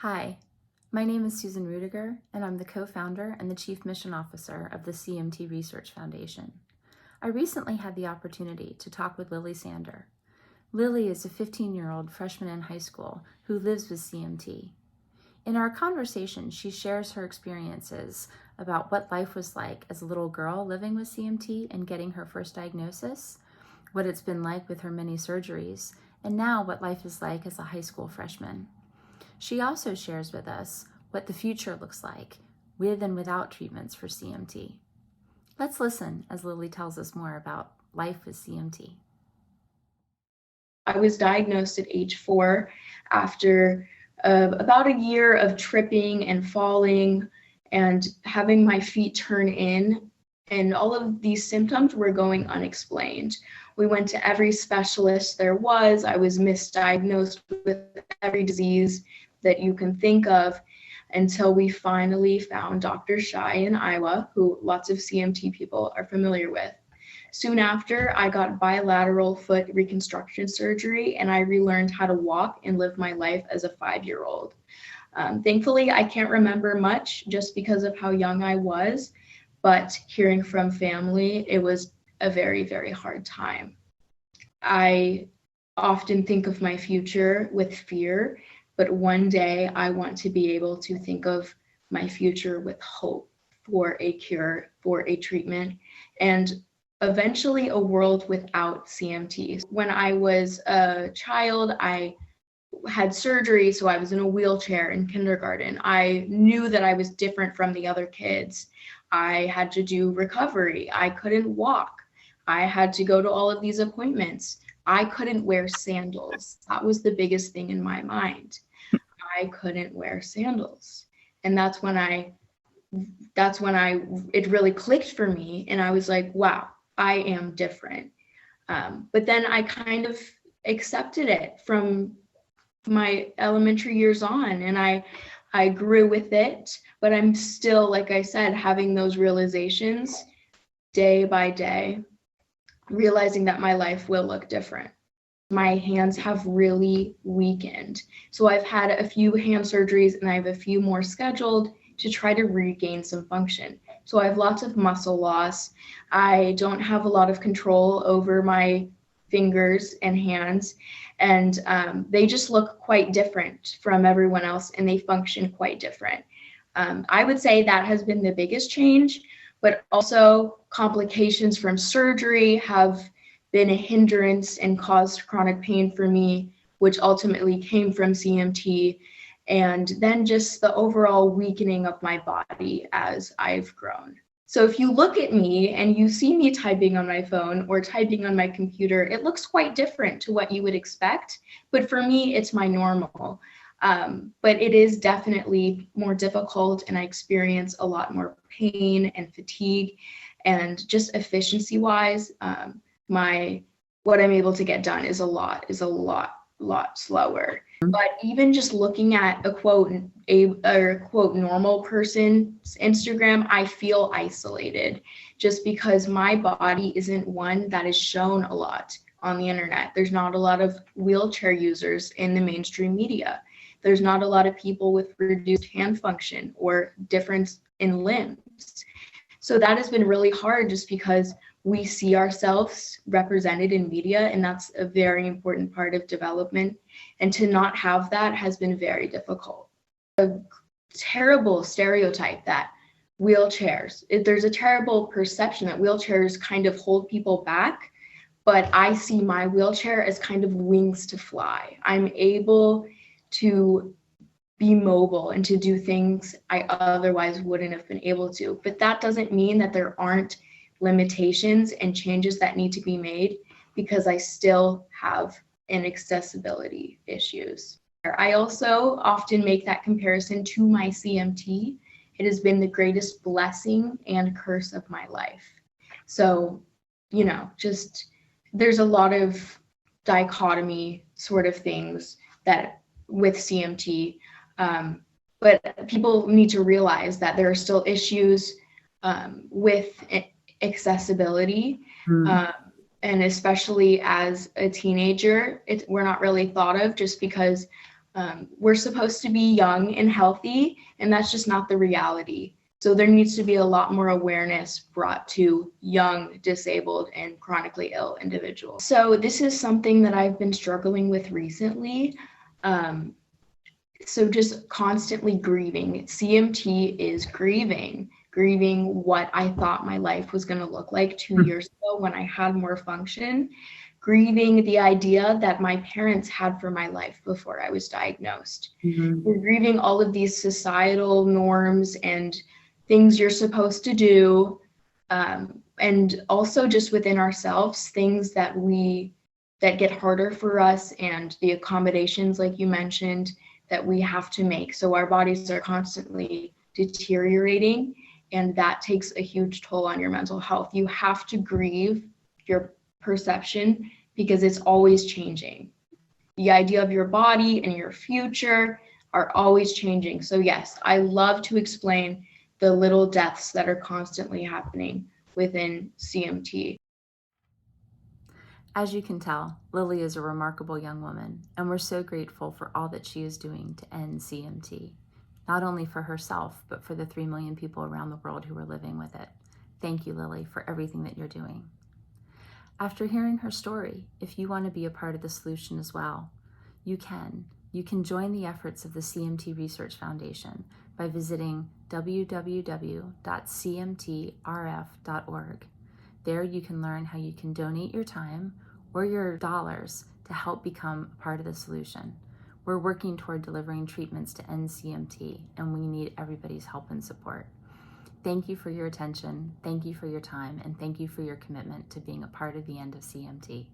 Hi, my name is Susan Ruediger, and I'm the co-founder and the Chief Mission Officer of the CMT Research Foundation. I recently had the opportunity to talk with Lily Sander. Lily is a 15-year-old freshman in high school who lives with CMT. In our conversation, she shares her experiences about what life was like as a little girl living with CMT and getting her first diagnosis, what it's been like with her many surgeries, and now what life is like as a high school freshman. She also shares with us what the future looks like with and without treatments for CMT. Let's listen as Lily tells us more about life with CMT. I was diagnosed at age 4 after about a year of tripping and falling and having my feet turn in, and all of these symptoms were going unexplained. We went to every specialist there was. I was misdiagnosed with every disease that you can think of until we finally found Dr. Shai in Iowa, who lots of CMT people are familiar with. Soon after, I got bilateral foot reconstruction surgery, and I relearned how to walk and live my life as a 5-year-old. Thankfully, I can't remember much just because of how young I was, but hearing from family, it was a very, very hard time. I often think of my future with fear, but one day I want to be able to think of my future with hope for a cure, for a treatment, and eventually a world without CMT. When I was a child, I had surgery, so I was in a wheelchair in kindergarten. I knew that I was different from the other kids. I had to do recovery. I couldn't walk. I had to go to all of these appointments. I couldn't wear sandals. That was the biggest thing in my mind. I couldn't wear sandals. And that's when it really clicked for me. And I was like, wow, I am different. But then I kind of accepted it from my elementary years on, and I grew with it, but I'm still, like I said, having those realizations day by day, realizing that my life will look different. My hands have really weakened. So I've had a few hand surgeries and I have a few more scheduled to try to regain some function. So I have lots of muscle loss. I don't have a lot of control over my fingers and hands, and they just look quite different from everyone else, and they function quite different. I would say that has been the biggest change, but also complications from surgery have been a hindrance and caused chronic pain for me, which ultimately came from CMT, and then just the overall weakening of my body as I've grown. So if you look at me and you see me typing on my phone or typing on my computer, it looks quite different to what you would expect. But for me, it's my normal. But it is definitely more difficult, and I experience a lot more pain and fatigue, and just efficiency wise, what I'm able to get done is a lot slower. But even just looking at a quote normal person's Instagram, I feel isolated just because my body isn't one that is shown a lot on the internet. There's not a lot of wheelchair users in the mainstream media. There's not a lot of people with reduced hand function or difference in limbs. So that has been really hard just because we see ourselves represented in media, and that's a very important part of development. And to not have that has been very difficult. A terrible stereotype that there's a terrible perception that wheelchairs kind of hold people back, but I see my wheelchair as kind of wings to fly. I'm able to be mobile and to do things I otherwise wouldn't have been able to. But that doesn't mean that there aren't limitations and changes that need to be made, because I still have inaccessibility issues. I also often make that comparison to my CMT. It has been the greatest blessing and curse of my life. So, just there's a lot of dichotomy sort of things that with CMT, but people need to realize that there are still issues with accessibility, and especially as a teenager, we're not really thought of just because We're supposed to be young and healthy, and that's just not the reality. So there needs to be a lot more awareness brought to young, disabled, and chronically ill individuals. So this is something that I've been struggling with recently. So just constantly grieving. CMT is grieving what I thought my life was going to look like 2 years ago when I had more function, grieving the idea that my parents had for my life before I was diagnosed. We're grieving all of these societal norms and things you're supposed to do, and also just within ourselves, things that get harder for us, and the accommodations, like you mentioned, that we have to make. So our bodies are constantly deteriorating, and that takes a huge toll on your mental health. You have to grieve your perception because it's always changing. The idea of your body and your future are always changing. So yes, I love to explain the little deaths that are constantly happening within CMT. As you can tell, Lily is a remarkable young woman, and we're so grateful for all that she is doing to end CMT, not only for herself, but for the 3 million people around the world who are living with it. Thank you, Lily, for everything that you're doing. After hearing her story, if you want to be a part of the solution as well, you can. You can join the efforts of the CMT Research Foundation by visiting www.cmtrf.org. There you can learn how you can donate your time or your dollars to help become a part of the solution. We're working toward delivering treatments to end CMT, and we need everybody's help and support. Thank you for your attention, thank you for your time, and thank you for your commitment to being a part of the end of CMT.